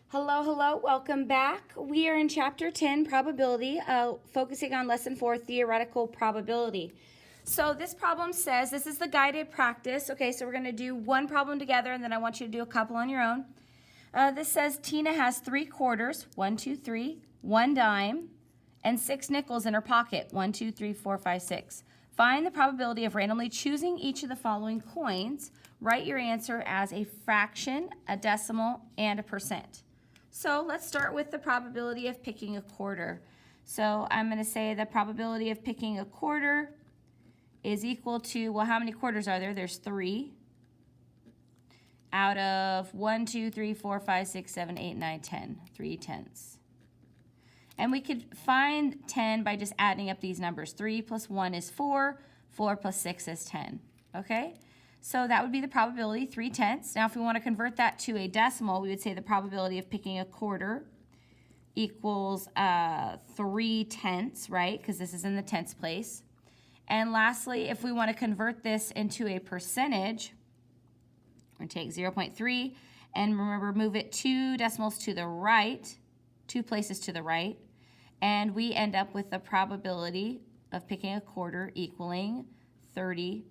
Hello, hello, welcome back. We are in Chapter 10, Probability, focusing on Lesson 4, Theoretical Probability. So this problem says, this is the guided practice. Okay, so we're going to do one problem together, and then I want you to do a couple on your own. This says Tina has 3 quarters, 1, 2, 3, 1 dime, and 6 nickels in her pocket, 1, 2, 3, 4, 5, 6. Find the probability of randomly choosing each of the following coins. Write your answer as a fraction, a decimal, and a percent. So let's start with the probability of picking a quarter. So I'm going to say the probability of picking a quarter is equal to, well, how many quarters are there? There's 3 out of 1, 2, 3, 4, 5, 6, 7, 8, 9, 10. 3 tenths. And we could find 10 by just adding up these numbers. 3 plus 1 is 4. 4 plus 6 is 10. Okay? So that would be the probability, 3 tenths. Now, if we want to convert that to a decimal, we would say the probability of picking a quarter equals 3 tenths, right? Because this is in the tenths place. And lastly, if we want to convert this into a percentage, we're going to take 0.3 and remember, move it 2 decimals to the right, 2 places to the right, and we end up with the probability of picking a quarter equaling 30%.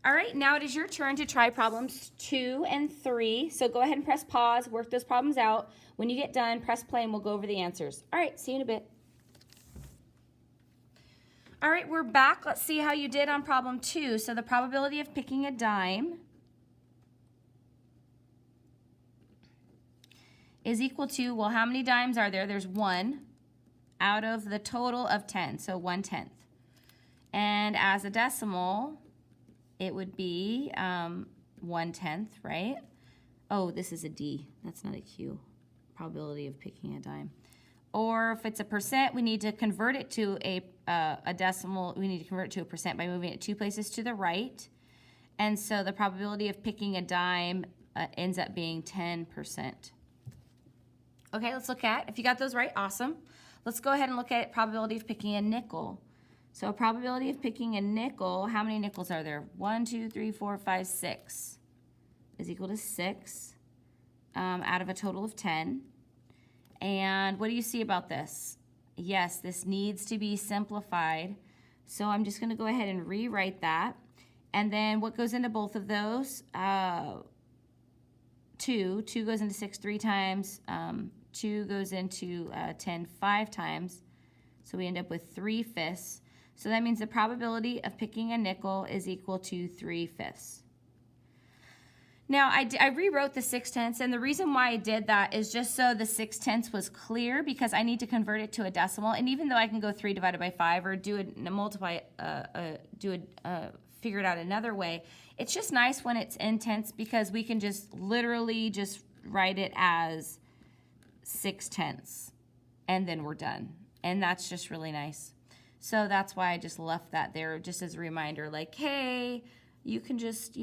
All right, now it is your turn to try problems 2 and 3. So go ahead and press pause, work those problems out. When you get done, press play and we'll go over the answers. All right, see you in a bit. All right, we're back. Let's see how you did on problem 2. So the probability of picking a dime is equal to, well, how many dimes are there? There's 1 out of the total of 10, so 1/10. And as a decimal, it would be 1/10, right? Oh, this is a D. That's not a Q. Probability of picking a dime. Or if it's a percent, we need to convert it to a decimal. We need to convert it to a percent by moving it 2 places to the right. And so the probability of picking a dime ends up being 10%. Okay, let's look at, if you got those right, awesome. Let's go ahead and look at probability of picking a nickel. So probability of picking a nickel, how many nickels are there? 1, 2, 3, 4, 5, 6 is equal to 6 out of a total of 10. And what do you see about this? Yes, this needs to be simplified. So I'm just going to go ahead and rewrite that. And then what goes into both of those? 2. 2 goes into 6 3 times. 2 goes into 10 5 times. So we end up with 3/5. So that means the probability of picking a nickel is equal to 3/5. Now, I rewrote the 6/10, and the reason why I did that is just so the 6/10 was clear, because I need to convert it to a decimal. And even though I can go 3 divided by 5 or do it multiply, figure it out another way, it's just nice when it's in tenths because we can just literally just write it as 6/10, and then we're done. And that's just really nice. So that's why I just left that there just as a reminder, like, hey, you can just,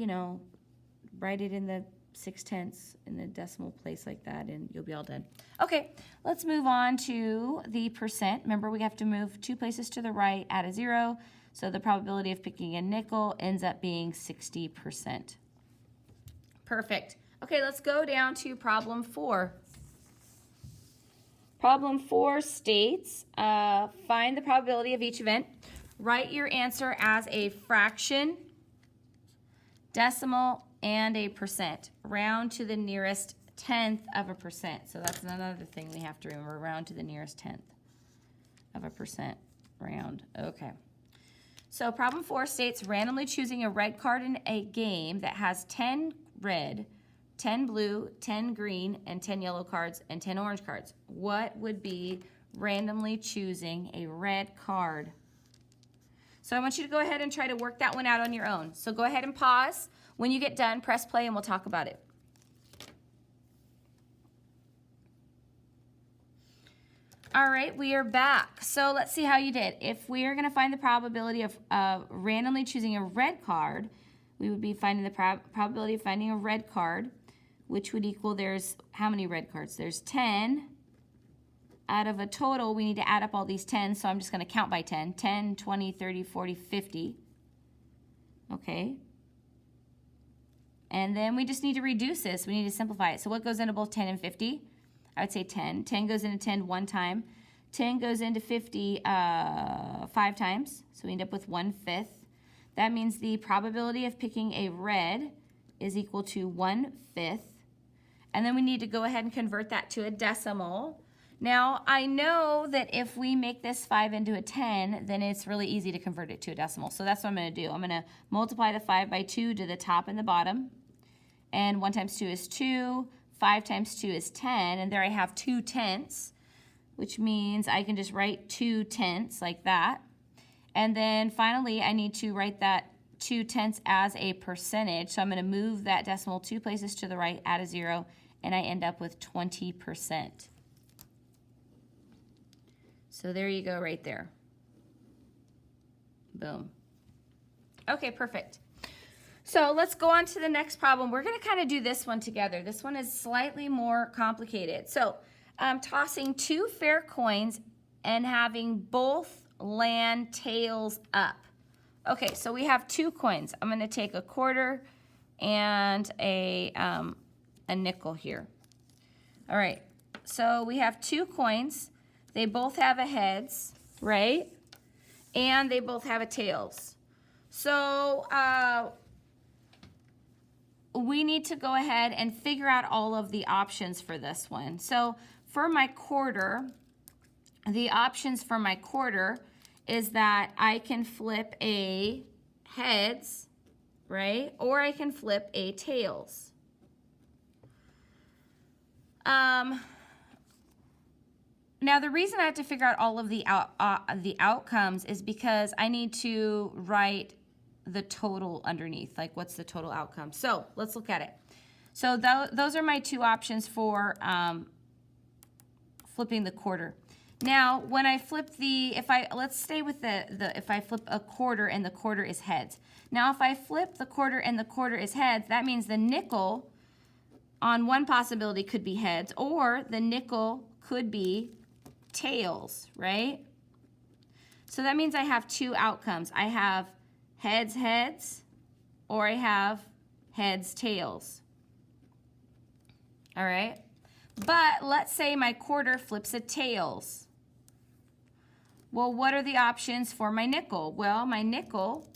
write it in the 6/10 in the decimal place like that, and you'll be all done. Okay, let's move on to the percent. Remember, we have to move 2 places to the right, add a 0. So the probability of picking a nickel ends up being 60%. Perfect. Okay, let's go down to problem 4. Problem 4 states, find the probability of each event. Write your answer as a fraction, decimal, and a percent. Round to the nearest tenth of a percent. So that's another thing we have to remember, round to the nearest tenth of a percent. Round. Okay. So problem 4 states, randomly choosing a red card in a game that has 10 red, 10 blue, 10 green, and 10 yellow cards, and 10 orange cards. What would be randomly choosing a red card? So I want you to go ahead and try to work that one out on your own. So go ahead and pause. When you get done, press play and we'll talk about it. All right, we are back. So let's see how you did. If we are going to find the probability of randomly choosing a red card, we would be finding the probability of finding a red card, which would equal, there's how many red cards? There's 10 out of a total. We need to add up all these 10s, so I'm just going to count by 10. 10, 20, 30, 40, 50. Okay. And then we just need to reduce this. We need to simplify it. So what goes into both 10 and 50? I would say 10. 10 goes into 10 one time. 10 goes into 50 5 times. So we end up with 1/5. That means the probability of picking a red is equal to 1/5. And then we need to go ahead and convert that to a decimal. Now, I know that if we make this 5 into a 10, then it's really easy to convert it to a decimal. So that's what I'm going to do. I'm going to multiply the 5 by 2 to the top and the bottom. And 1 times 2 is 2. 5 times 2 is 10. And there I have 2/10, which means I can just write 2/10 like that. And then finally, I need to write that 2/10 as a percentage. So I'm going to move that decimal 2 places to the right, add a 0, and I end up with 20%. So there you go right there. Boom. Okay, perfect. So let's go on to the next problem. We're going to kind of do this one together. This one is slightly more complicated. So tossing 2 fair coins and having both land tails up. Okay, so we have 2 coins. I'm going to take a quarter and a nickel here. All right, so we have 2 coins. They both have a heads, right? And they both have a tails. So we need to go ahead and figure out all of the options for this one. So for my quarter, the options for my quarter is that I can flip a heads, right? Or I can flip a tails. Now, the reason I have to figure out all of the outcomes is because I need to write the total underneath, like what's the total outcome. So let's look at it. So those are my 2 options for flipping the quarter. Now, when I flip let's stay with if I flip a quarter and the quarter is heads. Now, if I flip the quarter and the quarter is heads, that means the nickel on one possibility could be heads, or the nickel could be tails, right? So that means I have 2 outcomes. I have heads, heads, or I have heads, tails. All right? But let's say my quarter flips a tails. Well, what are the options for my nickel? Well, my nickel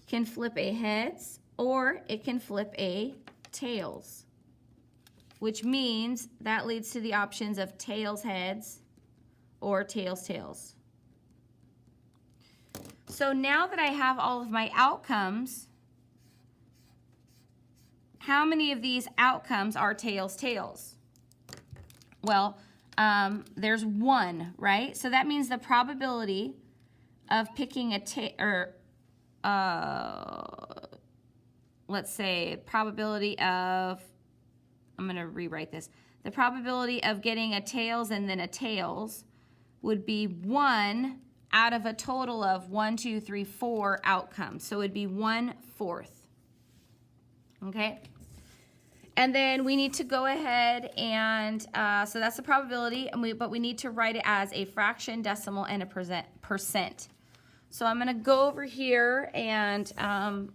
can flip a heads or it can flip a tails, which means that leads to the options of tails, heads, or tails, tails. So now that I have all of my outcomes, how many of these outcomes are tails, tails? Well, there's 1, right? So that means the probability of picking let's say probability of, I'm going to rewrite this. The probability of getting a tails and then a tails would be 1 out of a total of 1, 2, 3, 4 outcomes. So it would be 1/4. Okay? And then we need to go ahead and, so that's the probability, but we need to write it as a fraction, decimal, and a percent. So I'm going to go over here and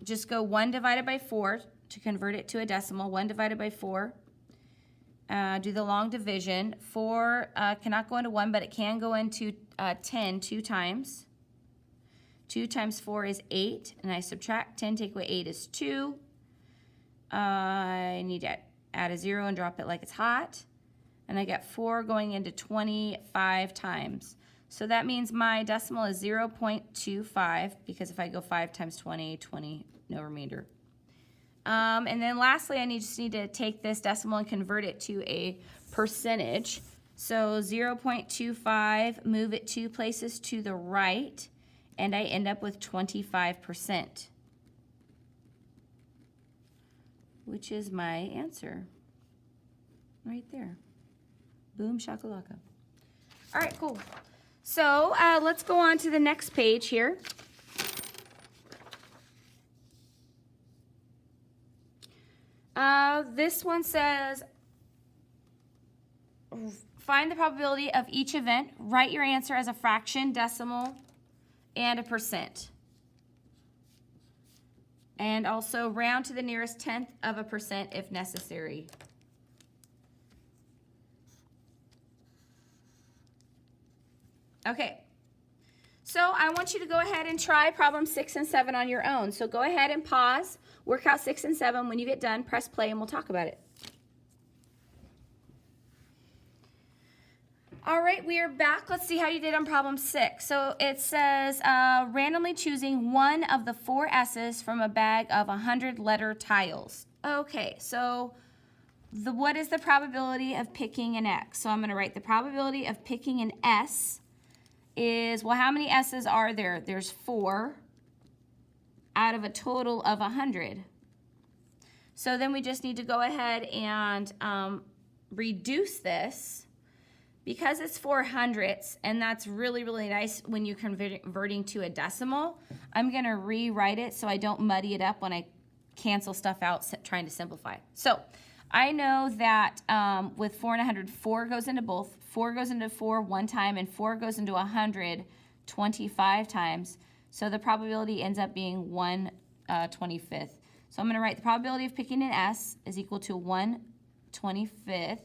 just go 1 divided by 4 to convert it to a decimal. 1 divided by 4. Do the long division. 4 cannot go into 1, but it can go into 10 2 times. 2 times 4 is 8, and I subtract 10, take away 8 is 2. I need to add a 0 and drop it like it's hot. And I get 4 going into 25 times. So that means my decimal is 0.25, because if I go 5 times 20, 20, no remainder. And then lastly, I just need to take this decimal and convert it to a percentage. So 0.25, move it 2 places to the right, and I end up with 25%, which is my answer right there. Boom shakalaka. All right, cool. So let's go on to the next page here. This one says, find the probability of each event. Write your answer as a fraction, decimal, and a percent. And also round to the nearest 1/10 of a percent if necessary. Okay, so I want you to go ahead and try problem 6 and 7 on your own. So go ahead and pause, work out 6 and 7. When you get done, press play and we'll talk about it. All right, we are back. Let's see how you did on problem 6. So it says randomly choosing one of the 4 S's from a bag of 100 letter tiles. Okay, so what is the probability of picking an X? So I'm going to write the probability of picking an S is, well, how many S's are there? There's 4 out of a total of 100. So then we just need to go ahead and reduce this because it's 400ths, and that's really, really nice when you're converting to a decimal. I'm going to rewrite it so I don't muddy it up when I cancel stuff out trying to simplify. So I know that with 4 and 100, 4 goes into both. 4 goes into 4 one time, and 4 goes into 100 25 times. So the probability ends up being 1/25. So I'm going to write the probability of picking an S is equal to 1/25.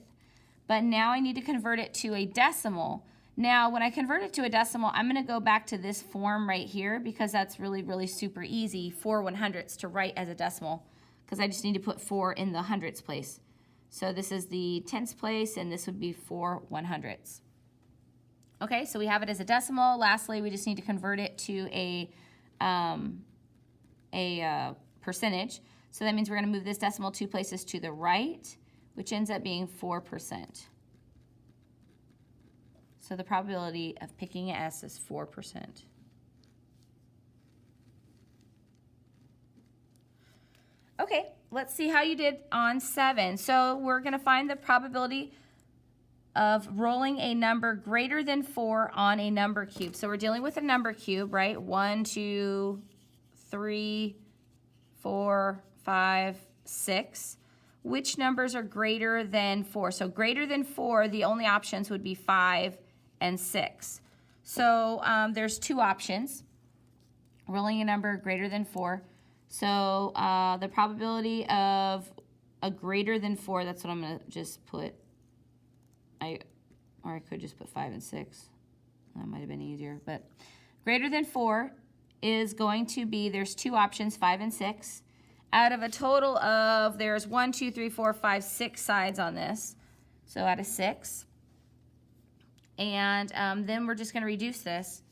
But now I need to convert it to a decimal. Now, when I convert it to a decimal, I'm going to go back to this form right here because that's really, really super easy, 4 100ths to write as a decimal, because I just need to put 4 in the hundredths place. So this is the tenths place, and this would be 4 100ths. Okay, so we have it as a decimal. Lastly, we just need to convert it to a percentage. So that means we're going to move this decimal 2 places to the right, which ends up being 4%. So the probability of picking an S is 4%. Okay, let's see how you did on 7. So we're going to find the probability of rolling a number greater than 4 on a number cube. So we're dealing with a number cube, right? 1, 2, 3, 4, 5, 6. Which numbers are greater than 4? So greater than 4, the only options would be 5 and 6. So there's 2 options. Rolling a number greater than 4. So the probability of a greater than 4, that's what I'm going to just put. Or I could just put 5 and 6. That might have been easier. But greater than 4 is going to be, there's 2 options, 5 and 6. Out of a total of, there's 1, 2, 3, 4, 5, 6 sides on this. So out of 6. And then we're just going to reduce this.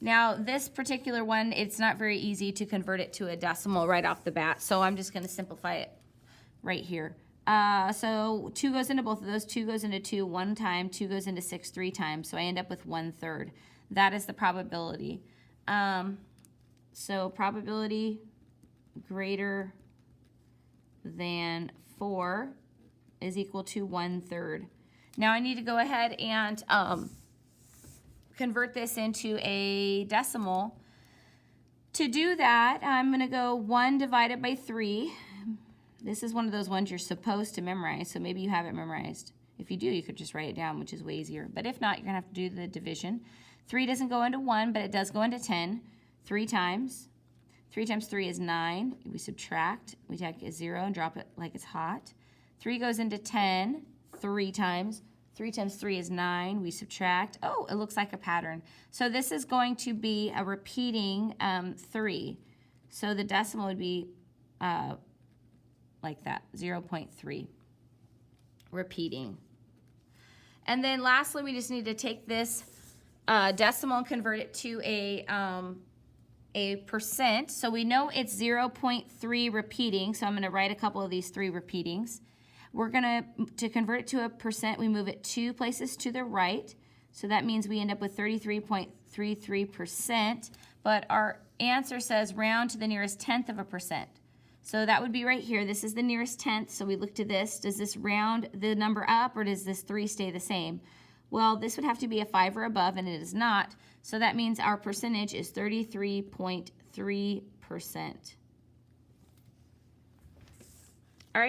Now, this particular one, it's not very easy to convert it to a decimal right off the bat, so I'm just going to simplify it right here. So 2 goes into both of those. 2 goes into 2 one time. 2 goes into 6 3 times, so I end up with 1/3. That is the probability. So probability greater than 4 is equal to 1/3. Now I need to go ahead and convert this into a decimal. To do that, I'm going to go 1 divided by 3. This is one of those ones you're supposed to memorize, so maybe you have it memorized. If you do, you could just write it down, which is way easier. But if not, you're going to have to do the division. 3 doesn't go into 1, but it does go into 10 3 times. 3 times 3 is 9. We subtract. We take a 0 and drop it like it's hot. 3 goes into 10 3 times. 3 times 3 is 9. We subtract. Oh, it looks like a pattern. So this is going to be a repeating 3. So the decimal would be like that, 0.3. Repeating. And then lastly, we just need to take this decimal and convert it to a percent. So we know it's 0.3 repeating. So I'm going to write a couple of these 3 repeatings. We're going to convert it to a percent, we move it 2 places to the right. So that means we end up with 33.33%. But our answer says round to the nearest 1/10 of a percent. So that would be right here. This is the nearest 1/10. So we look to this. Does this round the number up, or does this 3 stay the same? Well, this would have to be a 5 or above, and it is not. So that means our percentage is 33.3%.